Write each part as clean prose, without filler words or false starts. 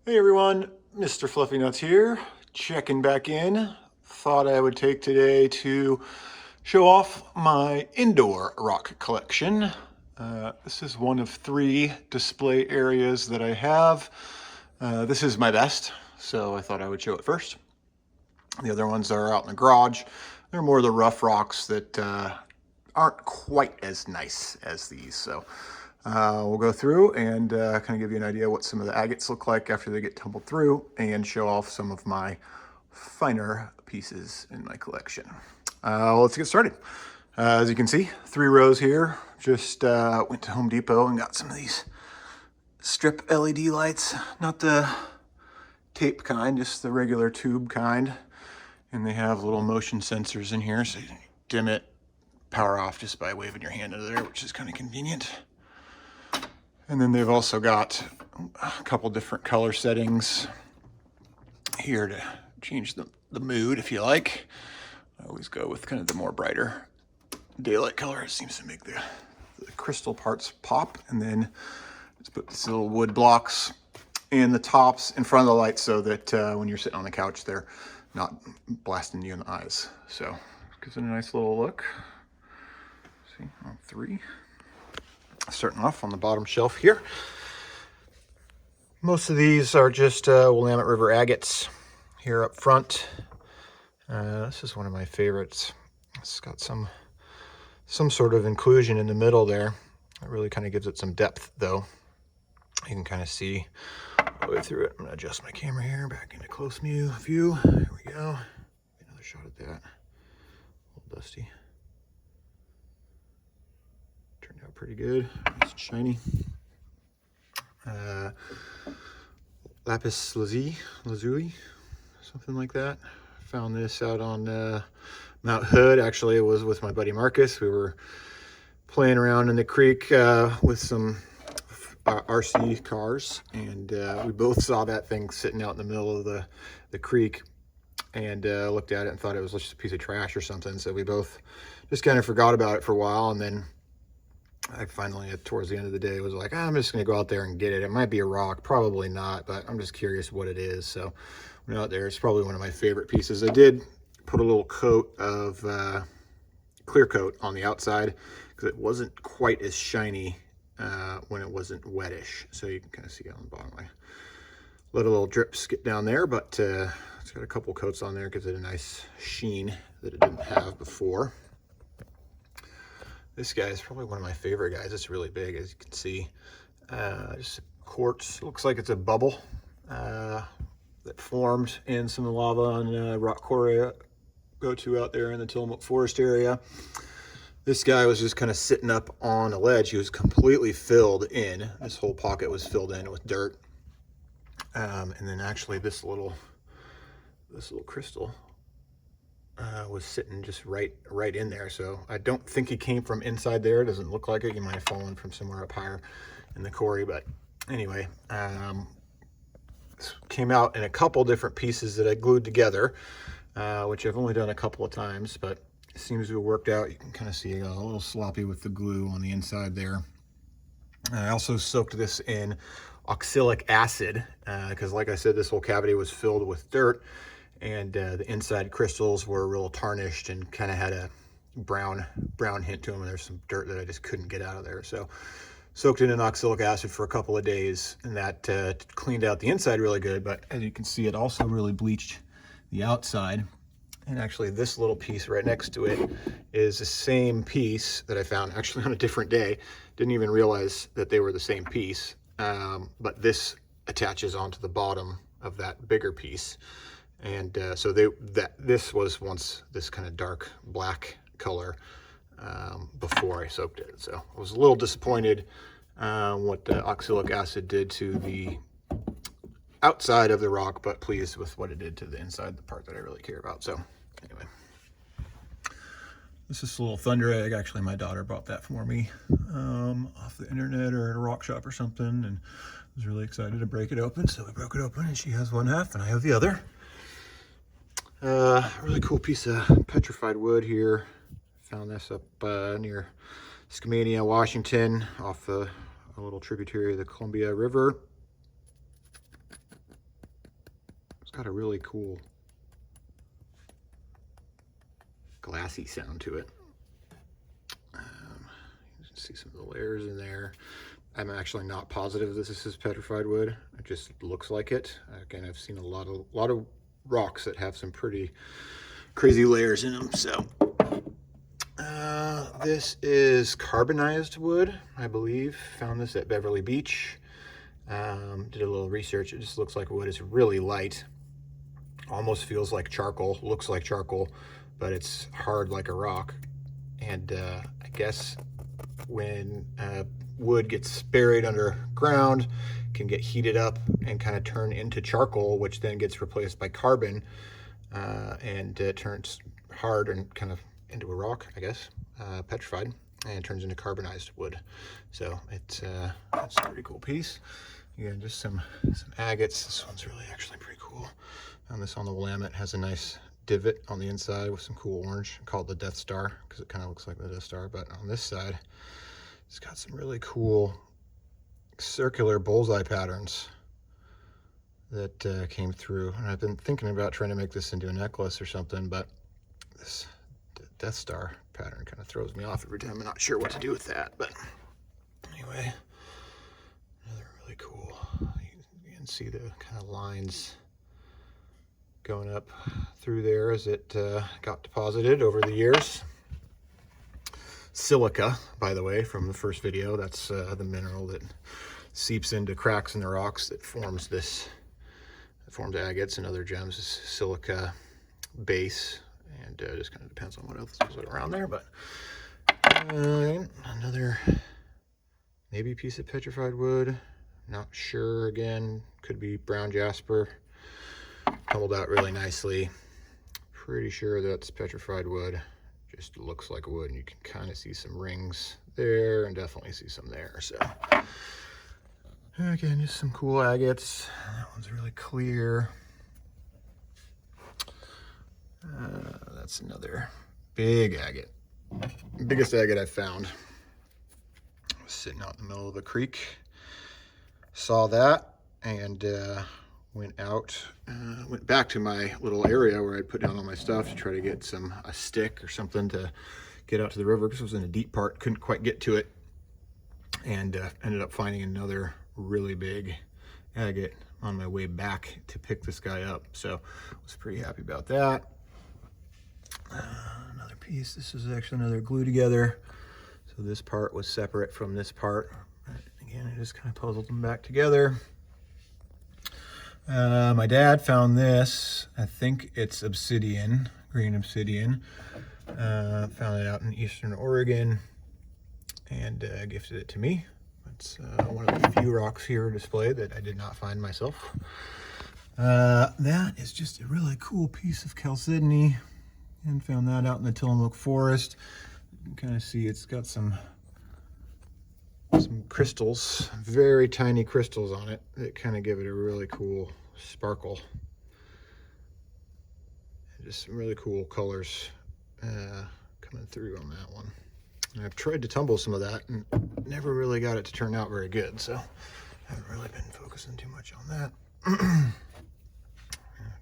Hey everyone, Mr. Fluffy Nuts here, checking back in. Thought I would take today to show off my indoor rock collection. This is one of 3 display areas that I have. This is my best, so I thought I would show it first. The other ones are out in the garage. They're more the rough rocks that aren't quite as nice as these. So we'll go through and kind of give you an idea what some of the agates look like after they get tumbled through and show off some of my finer pieces in my collection. Let's get started. As you can see, 3 rows here. Just went to Home Depot and got some of these strip LED lights, not the tape kind, just the regular tube kind. And they have little motion sensors in here, so you can dim it, power off just by waving your hand into there, which is kind of convenient. And then they've also got a couple different color settings here to change the mood if you like. I always go with kind of the more brighter daylight color. It seems to make the crystal parts pop. And then just put these little wood blocks in the tops in front of the light so that when you're sitting on the couch, they're not blasting you in the eyes. So gives it a nice little look. See, on 3. Starting off on the bottom shelf here. Most of these are just Willamette River agates here up front. This is one of my favorites. It's got some sort of inclusion in the middle there. It really kind of gives it some depth though. You can kind of see all the way through it. I'm gonna adjust my camera here back into close view. Here we go. Another shot at that. A little dusty. Turned out pretty good. Nice and shiny. Lapis lazuli, something like that. Found this out on Mount Hood. Actually, it was with my buddy Marcus. We were playing around in the creek with some RC cars, and we both saw that thing sitting out in the middle of the creek, and looked at it and thought it was just a piece of trash or something. So we both just kind of forgot about it for a while, and then I finally, towards the end of the day, was like, I'm just going to go out there and get it. It might be a rock, probably not, but I'm just curious what it is. So went out there. It's probably one of my favorite pieces. I did put a little coat of clear coat on the outside because it wasn't quite as shiny when it wasn't wettish. So you can kind of see it on the bottom. I let a little drips get down there, but it's got a couple coats on there. Gives it a nice sheen that it didn't have before. This guy is probably one of my favorite guys. It's really big, as you can see. Just quartz. Looks like it's a bubble that formed in some of the lava on rock quarry go to out there in the Tillamook Forest area. This guy was just kind of sitting up on a ledge. He was completely filled in. This whole pocket was filled in with dirt. And then actually this little crystal was sitting just right in there. So I don't think he came from inside there. It doesn't look like it. He might have fallen from somewhere up higher in the quarry. But anyway, this came out in a couple different pieces that I glued together, which I've only done a couple of times, but it seems to have worked out. You can kind of see it got a little sloppy with the glue on the inside there. I also soaked this in oxalic acid because, like I said, this whole cavity was filled with dirt, and the inside crystals were real tarnished and kind of had a brown hint to them. And there's some dirt that I just couldn't get out of there. So soaked it in oxalic acid for a couple of days, and that cleaned out the inside really good. But as you can see, it also really bleached the outside. And actually this little piece right next to it is the same piece that I found actually on a different day. Didn't even realize that they were the same piece. But this attaches onto the bottom of that bigger piece. And so this was once this kind of dark black color before I soaked it. So I was a little disappointed what the oxalic acid did to the outside of the rock, but pleased with what it did to the inside, the part that I really care about. So anyway, this is a little thunder egg. Actually, my daughter bought that for me off the internet or at a rock shop or something, and I was really excited to break it open. So we broke it open, and she has one half and I have the other. Really cool piece of petrified wood here. Found this up near Skamania, Washington, off a little tributary of the Columbia River. got a really cool glassy sound to it. You can see some of the layers in there. I'm actually not positive this is petrified wood. It just looks like it. Again, I've seen a lot of rocks that have some pretty crazy layers in them. So this is carbonized wood, I believe. Found this at Beverly Beach. Did a little research. It just looks like wood. It's really light. Almost feels like charcoal. Looks like charcoal, but it's hard like a rock. And I guess when wood gets buried underground, can get heated up and kind of turn into charcoal, which then gets replaced by carbon, and it turns hard and kind of into a rock, I guess, petrified, and turns into carbonized wood. So it's a pretty cool piece. Again, just some agates. This one's really actually pretty cool. Found this on the Willamette. Has a nice divot on the inside with some cool orange. I call it the Death Star because it kind of looks like the Death Star, but on this side it's got some really cool circular bullseye patterns that came through. And I've been thinking about trying to make this into a necklace or something, but this Death Star pattern kind of throws me off every time. I'm not sure what to do with that, but anyway, another really cool. You can see the kind of lines going up through there as it got deposited over the years. Silica, by the way, from the first video. That's the mineral that seeps into cracks in the rocks that forms this, that forms agates and other gems. Is silica base, and it just kind of depends on what else is around there. But another maybe piece of petrified wood. Not sure. Again, could be brown jasper. Tumbled out really nicely. Pretty sure that's petrified wood. Just looks like wood, and you can kind of see some rings there and definitely see some there. So again, just some cool agates. That one's really clear. That's another big agate. Biggest agate I've found. I was sitting out in the middle of a creek, saw that, and went back to my little area where I'd put down all my stuff to try to get a stick or something to get out to the river, because it was in a deep part, couldn't quite get to it, and ended up finding another really big agate on my way back to pick this guy up. So I was pretty happy about that. Another piece. This is actually another glue together. So this part was separate from this part. Again, I just kind of puzzled them back together. My dad found this. I think it's obsidian, green obsidian. Found it out in Eastern Oregon and gifted it to me. It's one of the few rocks here displayed that I did not find myself. That is just a really cool piece of chalcedony, and found that out in the Tillamook Forest. You can kind of see it's got some crystals, very tiny crystals on it that kind of give it a really cool sparkle. And just some really cool colors coming through on that one. And I've tried to tumble some of that and never really got it to turn out very good, so I haven't really been focusing too much on that.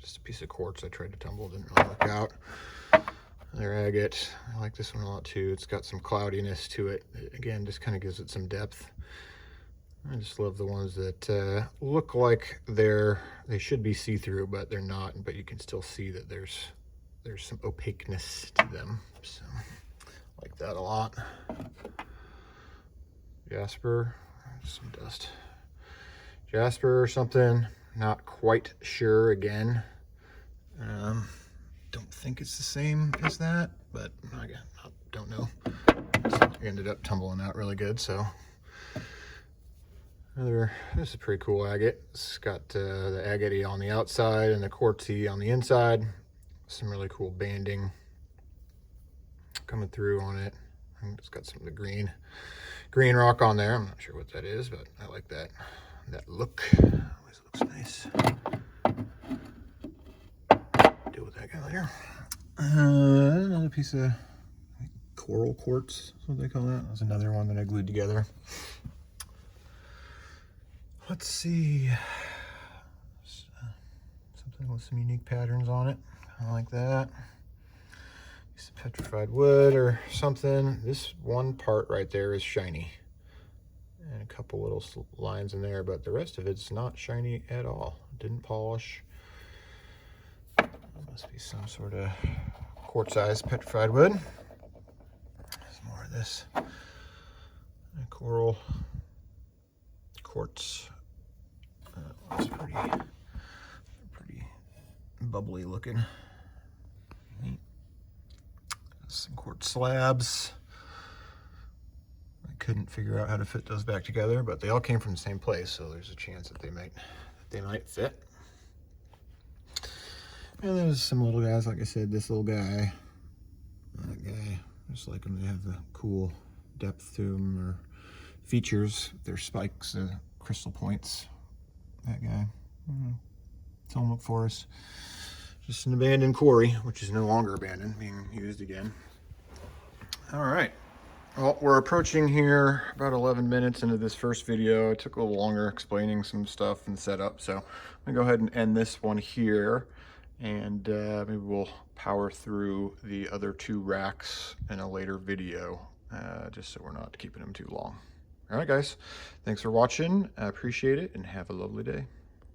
Just a piece of quartz I tried to tumble, didn't really work out. Another agate. I like this one a lot too. It's got some cloudiness to it. Again, just kind of gives it some depth. I just love the ones that look like they should be see-through, but they're not. But you can still see that there's some opaqueness to them. So I like that a lot. Jasper, some dust. Jasper or something. Not quite sure again. Don't think it's the same as that, but again, I don't know. It ended up tumbling out really good. So this is a pretty cool agate. It's got the agate on the outside and the quartzy on the inside. Some really cool banding coming through on it. And it's got some of the green rock on there. I'm not sure what that is, but I like that look. Always looks nice. Deal with that guy later. Another piece of coral quartz, that's what they call that. That's another one that I glued together. Let's see. something with some unique patterns on it. I like that. Piece of petrified wood or something. This one part right there is shiny. And a couple little lines in there, but the rest of it's not shiny at all. Didn't polish. Must be some sort of quartzized petrified wood. There's more of this coral quartz. It's pretty bubbly looking. Neat. Some quartz slabs. I couldn't figure out how to fit those back together, but they all came from the same place, so there's a chance that they might fit. And there's some little guys, like I said, this little guy, that guy. I just like them. They have the cool depth to them or features. Their spikes, crystal points. That guy. Tillamook Forest. Just an abandoned quarry, which is no longer abandoned, being used again. All right. Well, we're approaching here about 11 minutes into this first video. It took a little longer explaining some stuff and setup, so I'm gonna go ahead and end this one here, and maybe we'll power through the other 2 racks in a later video, just so we're not keeping them too long. All right, guys, thanks for watching. I appreciate it, and have a lovely day.